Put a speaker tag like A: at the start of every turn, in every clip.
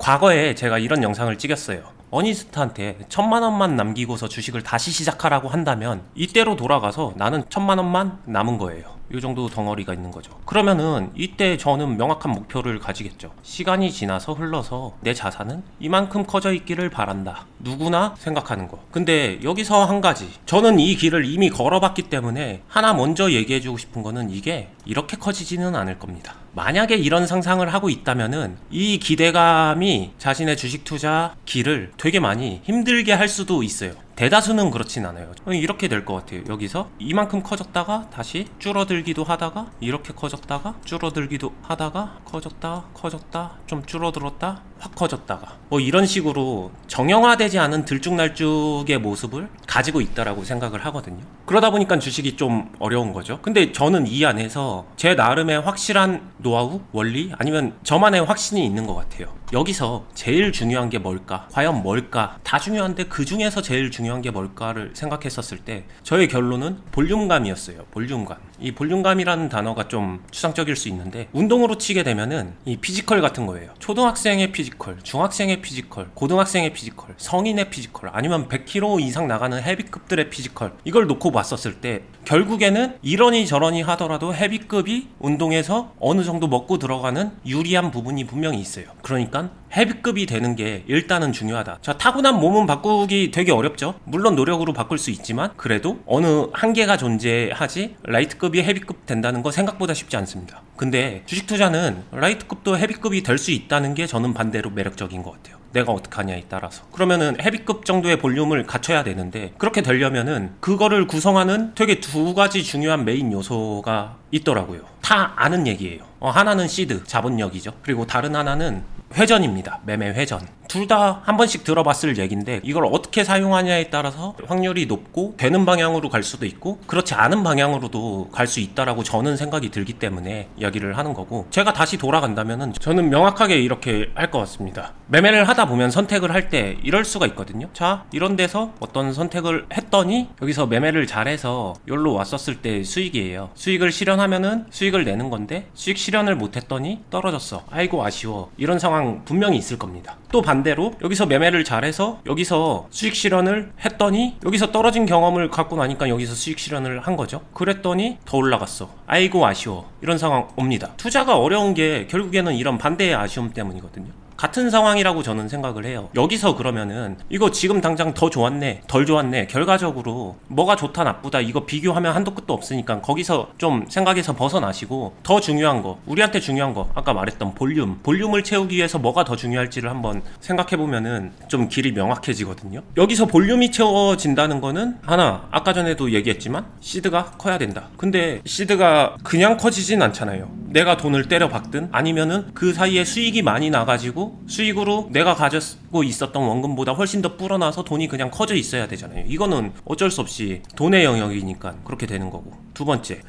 A: 과거에 제가 이런 영상을 찍었어요. 어니스트한테 1000만원만 남기고서 주식을 다시 시작하라고 한다면 이때로 돌아가서 나는 1000만원만 남은 거예요. 이 정도 덩어리가 있는 거죠. 그러면은 이때 저는 명확한 목표를 가지겠죠. 시간이 지나서 흘러서 내 자산은 이만큼 커져 있기를 바란다. 누구나 생각하는 거. 근데 여기서 한 가지, 저는 이 길을 이미 걸어봤기 때문에 하나 먼저 얘기해주고 싶은 거는 이게 이렇게 커지지는 않을 겁니다. 만약에 이런 상상을 하고 있다면은 이 기대감이 자신의 주식 투자 길을 되게 많이 힘들게 할 수도 있어요. 대다수는 그렇진 않아요. 이렇게 될 것 같아요. 여기서 이만큼 커졌다가 다시 줄어들기도 하다가 이렇게 커졌다가 줄어들기도 하다가 커졌다 좀 줄어들었다 확 커졌다가 뭐 이런 식으로 정형화되지 않은 들쭉날쭉의 모습을 가지고 있다라고 생각을 하거든요. 그러다 보니까 주식이 좀 어려운 거죠. 근데 저는 이 안에서 제 나름의 확실한 노하우, 원리, 아니면 저만의 확신이 있는 것 같아요. 여기서 제일 중요한 게 뭘까? 과연 뭘까? 다 중요한데 그 중에서 제일 중요한 게 뭘까를 생각했었을 때 저의 결론은 볼륨감이었어요. 볼륨감. 이 볼륨감이라는 단어가 좀 추상적일 수 있는데 운동으로 치게 되면은 이 피지컬 같은 거예요. 초등학생의 피지컬, 중학생의 피지컬, 고등학생의 피지컬, 성인의 피지컬, 아니면 100kg 이상 나가는 헤비급들의 피지컬, 이걸 놓고 봤었을 때 결국에는 이러니 저러니 하더라도 헤비급이 운동에서 어느 정도 먹고 들어가는 유리한 부분이 분명히 있어요. 그러니까 헤비급이 되는 게 일단은 중요하다. 자, 타고난 몸은 바꾸기 되게 어렵죠. 물론 노력으로 바꿀 수 있지만 그래도 어느 한계가 존재하지 라이트급이 헤비급 된다는 거 생각보다 쉽지 않습니다. 근데 주식 투자는 라이트급도 헤비급이 될 수 있다는 게 저는 반대로 매력적인 것 같아요. 내가 어떻게 하냐에 따라서. 그러면은 헤비급 정도의 볼륨을 갖춰야 되는데 그렇게 되려면은 그거를 구성하는 되게 두 가지 중요한 메인 요소가 있더라고요. 다 아는 얘기예요. 하나는 시드, 자본력이죠. 그리고 다른 하나는 회전입니다. 매매 회전. 둘 다 한 번씩 들어봤을 얘기인데 이걸 어떻게 사용하냐에 따라서 확률이 높고 되는 방향으로 갈 수도 있고 그렇지 않은 방향으로도 갈 수 있다라고 저는 생각이 들기 때문에 이야기를 하는 거고, 제가 다시 돌아간다면은 저는 명확하게 이렇게 할 것 같습니다. 매매를 하다 보면 선택을 할 때 이럴 수가 있거든요. 자, 이런 데서 어떤 선택을 했더니 여기서 매매를 잘해서 여기로 왔었을 때 수익이에요. 수익을 실현하면은 수익을 내는 건데 수익 실현을 못했더니 떨어졌어. 아이고 아쉬워. 이런 상황 분명히 있을 겁니다. 또 반대로 여기서 매매를 잘해서 여기서 수익 실현을 했더니 여기서 떨어진 경험을 갖고 나니까 여기서 수익 실현을 한 거죠. 그랬더니 더 올라갔어. 아이고 아쉬워. 이런 상황 옵니다. 투자가 어려운 게 결국에는 이런 반대의 아쉬움 때문이거든요. 같은 상황이라고 저는 생각을 해요. 여기서 그러면은 이거 지금 당장 더 좋았네 덜 좋았네, 결과적으로 뭐가 좋다 나쁘다 이거 비교하면 한도 끝도 없으니까 거기서 좀 생각에서 벗어나시고 더 중요한 거, 우리한테 중요한 거, 아까 말했던 볼륨을 채우기 위해서 뭐가 더 중요할지를 한번 생각해보면은 좀 길이 명확해지거든요. 여기서 볼륨이 채워진다는 거는 하나, 아까 전에도 얘기했지만 시드가 커야 된다. 근데 시드가 그냥 커지진 않잖아요. 내가 돈을 때려 박든 아니면은 그 사이에 수익이 많이 나가지고 수익으로 내가 가지고 있었던 원금보다 훨씬 더 불어나서 돈이 그냥 커져 있어야 되잖아요. 이거는 어쩔 수 없이 돈의 영역이니까 그렇게 되는 거고. 두 번째,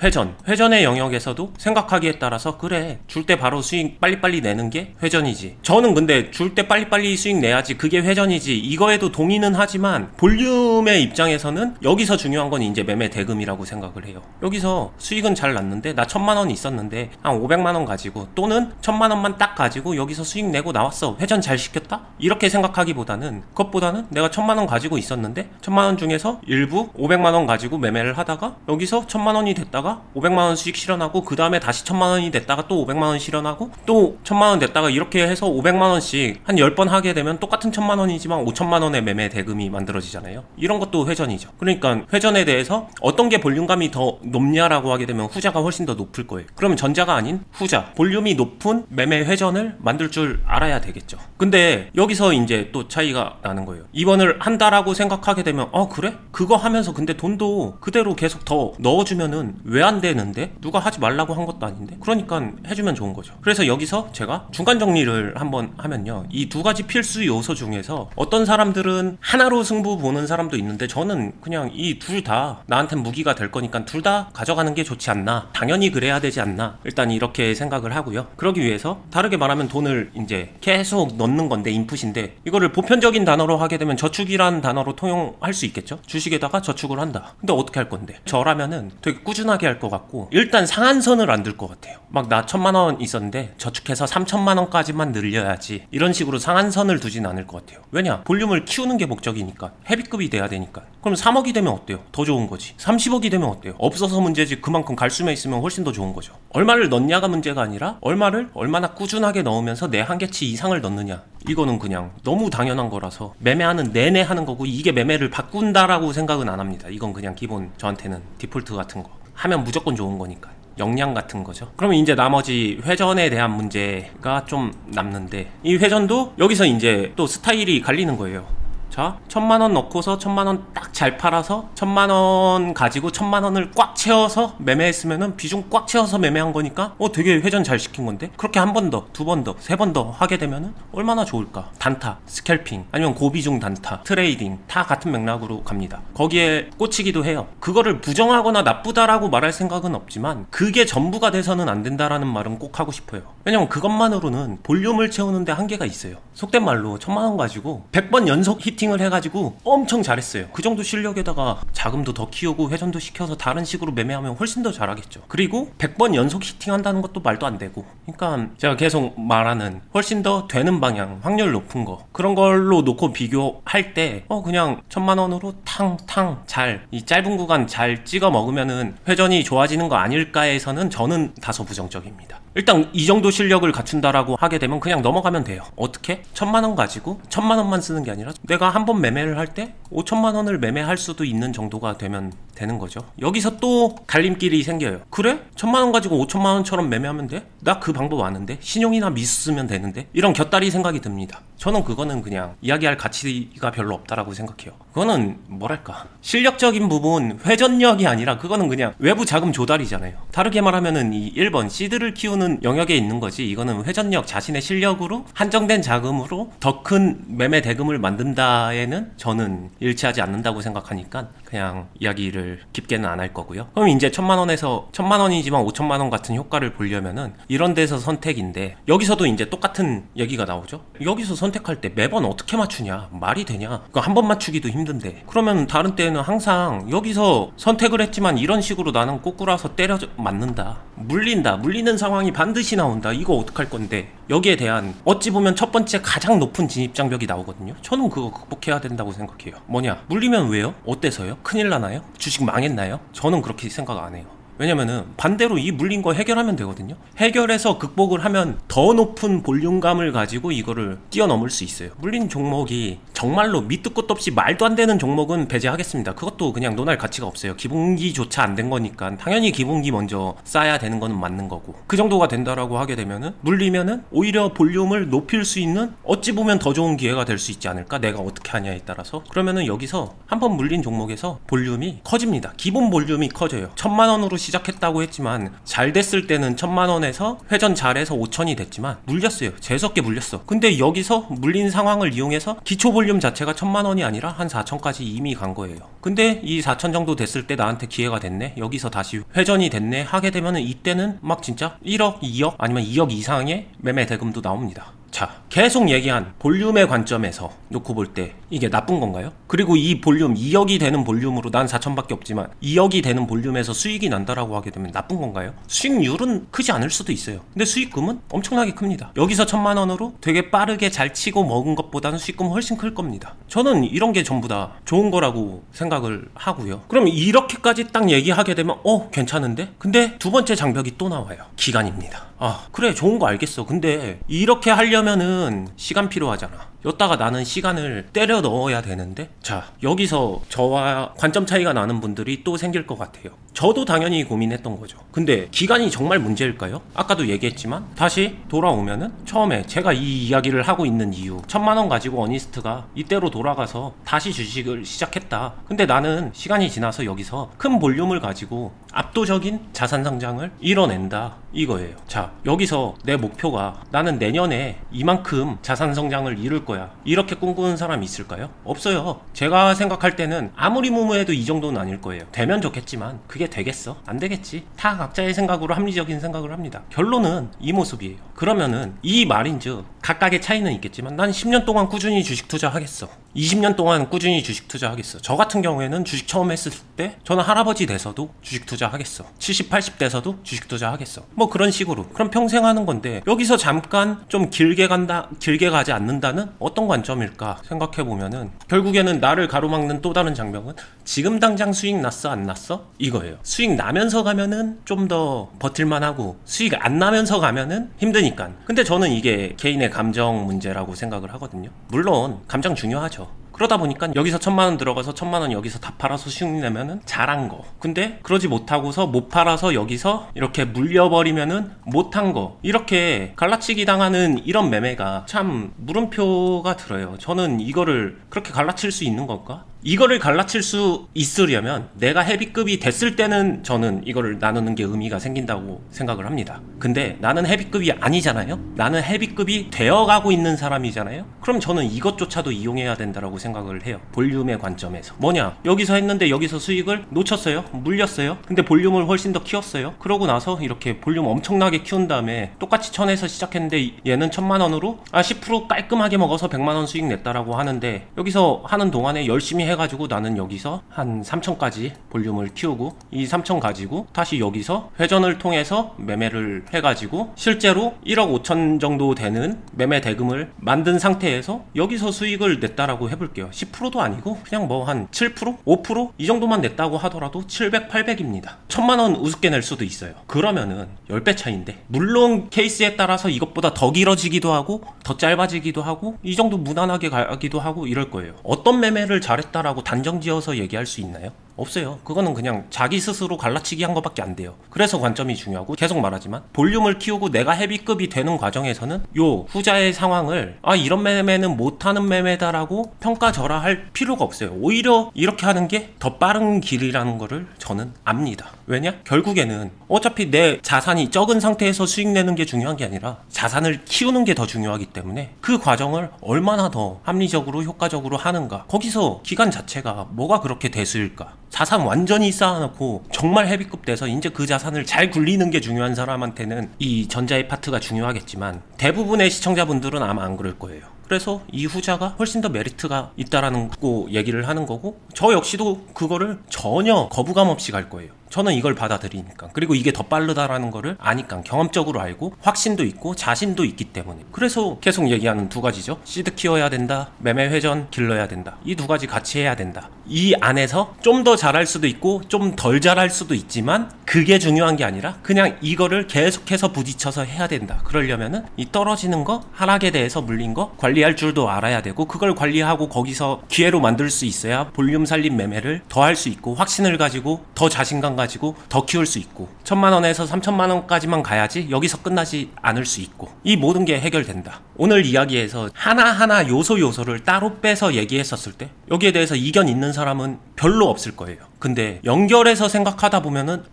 A: 회전의 영역에서도 생각하기에 따라서 그래, 줄 때 바로 수익 빨리빨리 내는 게 회전이지. 저는 근데 줄 때 빨리빨리 수익 내야지 그게 회전이지, 이거에도 동의는 하지만 볼륨의 입장에서는 여기서 중요한 건 이제 매매 대금이라고 생각을 해요. 여기서 수익은 잘 났는데 나 1000만원 있었는데 한 500만원 가지고 또는 1000만원만 딱 가지고 여기서 수익 내고 나왔어. 회전 잘 시켰다? 이렇게 생각하기보다는, 그것보다는 내가 1000만원 가지고 있었는데 1000만원 중에서 일부 500만원 가지고 매매를 하다가 여기서 1000만원이 됐다가 500만원 수익 실현하고 그 다음에 다시 1000만원이 됐다가 또 500만원 실현하고 또 1000만원 됐다가 이렇게 해서 500만원씩 한 10번 하게 되면 똑같은 1000만원이지만 5000만원의 매매 대금이 만들어지잖아요. 이런 것도 회전이죠. 그러니까 회전에 대해서 어떤 게 볼륨감이 더 높냐라고 하게 되면 후자가 훨씬 더 높을 거예요. 그러면 전자가 아닌 후자, 볼륨이 높은 매매 회전을 만들 줄 알아야 되겠죠. 근데 여기서 이제 또 차이가 나는 거예요. 입원을 한다라고 생각하게 되면 그래? 그거 하면서 근데 돈도 그대로 계속 더 넣어주면은 왜 안 되는데? 누가 하지 말라고 한 것도 아닌데? 그러니까 해주면 좋은 거죠. 그래서 여기서 제가 중간 정리를 한번 하면요, 이 두 가지 필수 요소 중에서 어떤 사람들은 하나로 승부 보는 사람도 있는데 저는 그냥 이 둘 다 나한텐 무기가 될 거니까 둘 다 가져가는 게 좋지 않나, 당연히 그래야 되지 않나, 일단 이렇게 생각을 하고요. 그러기 위해서 다르게 말하면 돈을 이제 계속 넣는 건데, 인풋인데 건데 이거를 보편적인 단어로 하게 되면 저축이라는 단어로 통용할 수 있겠죠. 주식에다가 저축을 한다. 근데 어떻게 할 건데? 저라면은 되게 꾸준하게 할 것 같고 일단 상한선을 안 들 것 같아요. 막 나 1,000만 원 있었는데 저축해서 3,000만 원까지만 늘려야지 이런 식으로 상한선을 두진 않을 것 같아요. 왜냐? 볼륨을 키우는 게 목적이니까. 헤비급이 돼야 되니까. 그럼 3억이 되면 어때요? 더 좋은 거지. 30억이 되면 어때요? 없어서 문제지. 그만큼 갈수만 있으면 훨씬 더 좋은 거죠. 얼마를 넣냐가 문제가 아니라 얼마를 얼마나 꾸준하게 넣으면서 내 한계치 이상을 넣느냐. 이거는 그냥 너무 당연한 거라서 매매하는 내내 하는 거고 이게 매매를 바꾼다라고 생각은 안 합니다. 이건 그냥 기본 저한테는 디폴트 같은 거 하면 무조건 좋은 거니까. 역량 같은 거죠. 그러면 이제 나머지 회전에 대한 문제가 좀 남는데 이 회전도 여기서 이제 또 스타일이 갈리는 거예요. 자, 1,000만 원 넣고서 1,000만 원 딱 잘 팔아서 1,000만 원 가지고 1,000만 원을 꽉 채워서 매매했으면은 비중 꽉 채워서 매매한 거니까 되게 회전 잘 시킨 건데 그렇게 한 번 더, 두 번 더, 세 번 더 하게 되면은 얼마나 좋을까? 단타, 스캘핑, 아니면 고비중 단타, 트레이딩 다 같은 맥락으로 갑니다. 거기에 꽂히기도 해요. 그거를 부정하거나 나쁘다라고 말할 생각은 없지만 그게 전부가 돼서는 안 된다라는 말은 꼭 하고 싶어요. 왜냐면 그것만으로는 볼륨을 채우는데 한계가 있어요. 속된 말로 1,000만 원 가지고 100번 연속 히팅을 해가지고 엄청 잘했어요. 그 정도 실력에다가 자금도 더 키우고 회전도 시켜서 다른 식으로 매매하면 훨씬 더 잘하겠죠. 그리고 100번 연속 히팅한다는 것도 말도 안 되고. 그러니까 제가 계속 말하는 훨씬 더 되는 방향, 확률 높은 거 그런 걸로 놓고 비교할 때 그냥 1,000만 원으로 탕탕 잘 이 짧은 구간 잘 찍어 먹으면은 회전이 좋아지는 거 아닐까에서는 저는 다소 부정적입니다. 일단 이 정도 실력을 갖춘다라고 하게 되면 그냥 넘어가면 돼요. 어떻게? 1,000만 원 가지고 1,000만 원만 쓰는 게 아니라 내가 한 번 매매를 할 때 5,000만 원을 매매할 수도 있는 정도가 되면 되는 거죠. 여기서 또 갈림길이 생겨요. 그래? 1,000만 원 가지고 5,000만 원처럼 매매하면 돼? 나 그 방법 아는데? 신용이나 미수 쓰면 되는데? 이런 곁다리 생각이 듭니다. 저는 그거는 그냥 이야기할 가치가 별로 없다라고 생각해요. 그거는 뭐랄까 실력적인 부분, 회전력이 아니라 그거는 그냥 외부 자금 조달이잖아요. 다르게 말하면은 이 1번 시드를 키우는 영역에 있는 거지 이거는 회전력, 자신의 실력으로 한정된 자금으로 더 큰 매매 대금을 만든다에는 저는 일치하지 않는다고 생각하니까 그냥 이야기를 깊게는 안 할 거고요. 그럼 이제 1,000만 원에서 1,000만 원이지만 5,000만 원 같은 효과를 보려면은 이런 데서 선택인데 여기서도 이제 똑같은 얘기가 나오죠. 여기서 선택할 때 매번 어떻게 맞추냐? 말이 되냐? 그거 한 번 맞추기도 힘든데 그러면 다른 때는 항상 여기서 선택을 했지만 이런 식으로 나는 꼬꾸라서 때려 맞는다. 물리는 상황이 반드시 나온다. 이거 어떡할 건데 여기에 대한 어찌 보면 첫 번째 가장 높은 진입장벽이 나오거든요. 저는 그거 극복해야 된다고 생각해요. 뭐냐? 물리면 왜요? 어때서요? 큰일 나나요? 주식 망했나요? 저는 그렇게 생각 안 해요. 왜냐면은 반대로 이 물린 거 해결하면 되거든요. 해결해서 극복을 하면 더 높은 볼륨감을 가지고 이거를 뛰어넘을 수 있어요. 물린 종목이 정말로 밑도 끝도 없이 말도 안 되는 종목은 배제하겠습니다. 그것도 그냥 논할 가치가 없어요. 기본기조차 안 된 거니까 당연히 기본기 먼저 쌓아야 되는 거는 맞는 거고 그 정도가 된다라고 하게 되면은 물리면은 오히려 볼륨을 높일 수 있는 어찌 보면 더 좋은 기회가 될 수 있지 않을까? 내가 어떻게 하냐에 따라서 그러면은 여기서 한번 물린 종목에서 볼륨이 커집니다. 기본 볼륨이 커져요. 1,000만 원으로 시작했다고 했지만 잘 됐을 때는 1,000만 원에서 회전 잘해서 5,000이 됐지만 물렸어요. 재수없게 물렸어. 근데 여기서 물린 상황을 이용해서 기초 볼륨 자체가 1,000만 원이 아니라 한 4,000까지 이미 간 거예요. 근데 이 4,000 정도 됐을 때 나한테 기회가 됐네. 여기서 다시 회전이 됐네 하게 되면은 이때는 막 진짜 1억, 2억 아니면 2억 이상의 매매 대금도 나옵니다. 자, 계속 얘기한 볼륨의 관점에서 놓고 볼 때 이게 나쁜 건가요? 그리고 이 볼륨 2억이 되는 볼륨으로 난 4천밖에 없지만 2억이 되는 볼륨에서 수익이 난다라고 하게 되면 나쁜 건가요? 수익률은 크지 않을 수도 있어요. 근데 수익금은 엄청나게 큽니다. 여기서 1,000만 원으로 되게 빠르게 잘 치고 먹은 것보다는 수익금은 훨씬 클 겁니다. 저는 이런 게 전부 다 좋은 거라고 생각을 하고요. 그럼 이렇게까지 딱 얘기하게 되면 괜찮은데? 근데 두 번째 장벽이 또 나와요. 기간입니다. 그래 좋은 거 알겠어. 근데 이렇게 하려면은 시간 필요하잖아. 여기다가 나는 시간을 때려 넣어야 되는데 자 여기서 저와 관점 차이가 나는 분들이 또 생길 것 같아요. 저도 당연히 고민했던 거죠. 근데 기간이 정말 문제일까요? 아까도 얘기했지만 다시 돌아오면은 처음에 제가 이 이야기를 하고 있는 이유 1,000만 원 가지고 어니스트가 이때로 돌아가서 다시 주식을 시작했다. 근데 나는 시간이 지나서 여기서 큰 볼륨을 가지고 압도적인 자산 성장을 이뤄낸다 이거예요. 자 여기서 내 목표가 나는 내년에 이만큼 자산 성장을 이룰 거야 이렇게 꿈꾸는 사람이 있을까요? 없어요. 제가 생각할 때는 아무리 무모해도 이 정도는 아닐 거예요. 되면 좋겠지만 그게 되겠어? 안 되겠지. 다 각자의 생각으로 합리적인 생각을 합니다. 결론은 이 모습이에요. 그러면은 이 말인즉 각각의 차이는 있겠지만 난 10년 동안 꾸준히 주식 투자하겠어. 20년 동안 꾸준히 주식 투자하겠어. 저 같은 경우에는 주식 처음 했을 때 저는 할아버지 돼서도 주식 투자하겠어. 70, 80 돼서도 주식 투자하겠어. 뭐 그런 식으로. 그럼 평생 하는 건데 여기서 잠깐 좀 길게 가지 않는다는 어떤 관점일까 생각해보면은 결국에는 나를 가로막는 또 다른 장벽은 지금 당장 수익 났어 안 났어? 이거예요. 수익 나면서 가면은 좀 더 버틸만하고 수익 안 나면서 가면은 힘드니까. 근데 저는 이게 개인의 감정 문제라고 생각을 하거든요. 물론 감정 중요하죠. 그러다 보니까 여기서 1000만원 들어가서 1000만원 여기서 다 팔아서 수익 내면은 잘한 거. 근데 그러지 못하고서 못 팔아서 여기서 이렇게 물려버리면은 못한 거. 이렇게 갈라치기 당하는 이런 매매가 참 물음표가 들어요. 저는 이거를 그렇게 갈라칠 수 있는 건가? 이거를 갈라칠 수 있으려면 내가 헤비급이 됐을 때는 저는 이거를 나누는 게 의미가 생긴다고 생각을 합니다. 근데 나는 헤비급이 아니잖아요? 나는 헤비급이 되어가고 있는 사람이잖아요? 그럼 저는 이것조차도 이용해야 된다고 생각을 해요. 볼륨의 관점에서. 뭐냐? 여기서 했는데 여기서 수익을 놓쳤어요? 물렸어요? 근데 볼륨을 훨씬 더 키웠어요? 그러고 나서 이렇게 볼륨 엄청나게 키운 다음에 똑같이 1000에서 시작했는데 얘는 1000만원으로 10% 깔끔하게 먹어서 100만원 수익 냈다라고 하는데 여기서 하는 동안에 열심히 해가지고 나는 여기서 한 3000까지 볼륨을 키우고 이 3000 가지고 다시 여기서 회전을 통해서 매매를 해가지고 실제로 1억 5천 정도 되는 매매 대금을 만든 상태에서 여기서 수익을 냈다라고 해볼게요. 10%도 아니고 그냥 뭐 한 7%? 5%? 이 정도만 냈다고 하더라도 700, 800입니다. 1000만원 우습게 낼 수도 있어요. 그러면은 10배 차이인데 물론 케이스에 따라서 이것보다 더 길어지기도 하고 더 짧아지기도 하고 이 정도 무난하게 가기도 하고 이럴 거예요. 어떤 매매를 잘했다라고 단정지어서 얘기할 수 있나요? 없어요. 그거는 그냥 자기 스스로 갈라치기 한 것밖에 안 돼요. 그래서 관점이 중요하고 계속 말하지만 볼륨을 키우고 내가 헤비급이 되는 과정에서는 요 후자의 상황을 이런 매매는 못하는 매매다라고 평가절하할 필요가 없어요. 오히려 이렇게 하는 게 더 빠른 길이라는 거를 저는 압니다. 왜냐? 결국에는 어차피 내 자산이 적은 상태에서 수익 내는 게 중요한 게 아니라 자산을 키우는 게 더 중요하기 때문에 그 과정을 얼마나 더 합리적으로 효과적으로 하는가. 거기서 기간 자체가 뭐가 그렇게 대수일까? 자산 완전히 쌓아놓고 정말 헤비급 돼서 이제 그 자산을 잘 굴리는 게 중요한 사람한테는 이 전자의 파트가 중요하겠지만 대부분의 시청자분들은 아마 안 그럴 거예요. 그래서 이 후자가 훨씬 더 메리트가 있다라는 거 얘기를 하는 거고 저 역시도 그거를 전혀 거부감 없이 갈 거예요. 저는 이걸 받아들이니까. 그리고 이게 더 빠르다라는 거를 아니까 경험적으로 알고 확신도 있고 자신도 있기 때문에. 그래서 계속 얘기하는 두 가지죠. 시드 키워야 된다. 매매 회전 길러야 된다. 이 두 가지 같이 해야 된다. 이 안에서 좀 더 잘할 수도 있고 좀 덜 잘할 수도 있지만 그게 중요한 게 아니라 그냥 이거를 계속해서 부딪혀서 해야 된다. 그러려면은 이 떨어지는 거, 하락에 대해서 물린 거 관리할 줄도 알아야 되고 그걸 관리하고 거기서 기회로 만들 수 있어야 볼륨 살림 매매를 더 할 수 있고 확신을 가지고 더 자신감 가지고 더 키울 수 있고 1000만원에서 3000만원까지만 가야지 여기서 끝나지 않을 수 있고 이 모든 게 해결된다. 오늘 이야기에서 하나하나 요소를 따로 빼서 얘기했었을 때 여기에 대해서 이견 있는 사람은 별로 없을 거예요. 근데 연결해서 생각하다 보면은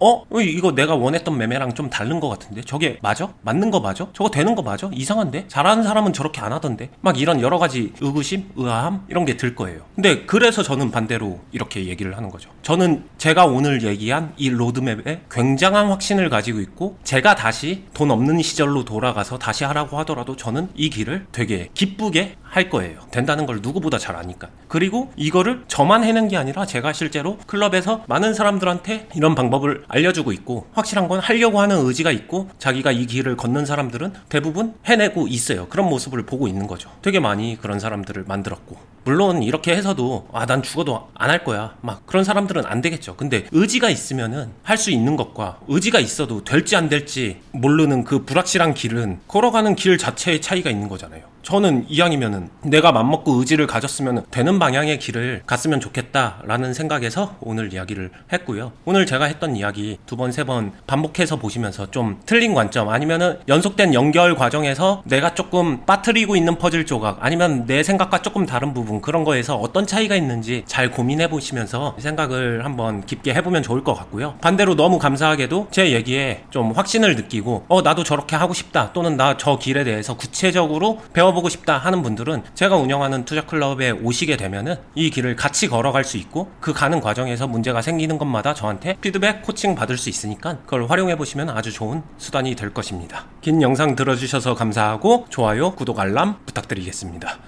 A: 이거 내가 원했던 매매랑 좀 다른 것 같은데 저게 맞아? 맞는 거 맞아? 저거 되는 거 맞아? 이상한데? 잘하는 사람은 저렇게 안 하던데? 막 이런 여러 가지 의구심, 의아함 이런 게 들 거예요. 근데 그래서 저는 반대로 이렇게 얘기를 하는 거죠. 저는 제가 오늘 얘기한 이 로드맵에 굉장한 확신을 가지고 있고 제가 다시 돈 없는 시절로 돌아가서 다시 하라고 하더라도 저는 이 길을 되게 기쁘게 할 거예요. 된다는 걸 누구보다 잘 아니까. 그리고 이거를 저만 해낸 게 아니라 제가 실제로 클럽에서 많은 사람들한테 이런 방법을 알려주고 있고 확실한 건 하려고 하는 의지가 있고 자기가 이 길을 걷는 사람들은 대부분 해내고 있어요. 그런 모습을 보고 있는 거죠. 되게 많이 그런 사람들을 만들었고 물론 이렇게 해서도 난 죽어도 안 할 거야 막 그런 사람들은 안 되겠죠. 근데 의지가 있으면은 할 수 있는 것과 의지가 있어도 될지 안 될지 모르는 그 불확실한 길은 걸어가는 길 자체의 차이가 있는 거잖아요. 저는 이왕이면은 내가 맘먹고 의지를 가졌으면 되는 방향의 길을 갔으면 좋겠다라는 생각에서 오늘 이야기를 했고요. 오늘 제가 했던 이야기 2번, 3번 반복해서 보시면서 좀 틀린 관점 아니면은 연속된 연결 과정에서 내가 조금 빠뜨리고 있는 퍼즐 조각 아니면 내 생각과 조금 다른 부분 부분, 그런 거에서 어떤 차이가 있는지 잘 고민해 보시면서 생각을 한번 깊게 해보면 좋을 것 같고요. 반대로 너무 감사하게도 제 얘기에 좀 확신을 느끼고 나도 저렇게 하고 싶다, 또는 나 저 길에 대해서 구체적으로 배워보고 싶다 하는 분들은 제가 운영하는 투자클럽에 오시게 되면은 이 길을 같이 걸어갈 수 있고, 그 가는 과정에서 문제가 생기는 것마다 저한테 피드백, 코칭 받을 수 있으니까 그걸 활용해 보시면 아주 좋은 수단이 될 것입니다. 긴 영상 들어주셔서 감사하고 좋아요, 구독, 알람 부탁드리겠습니다.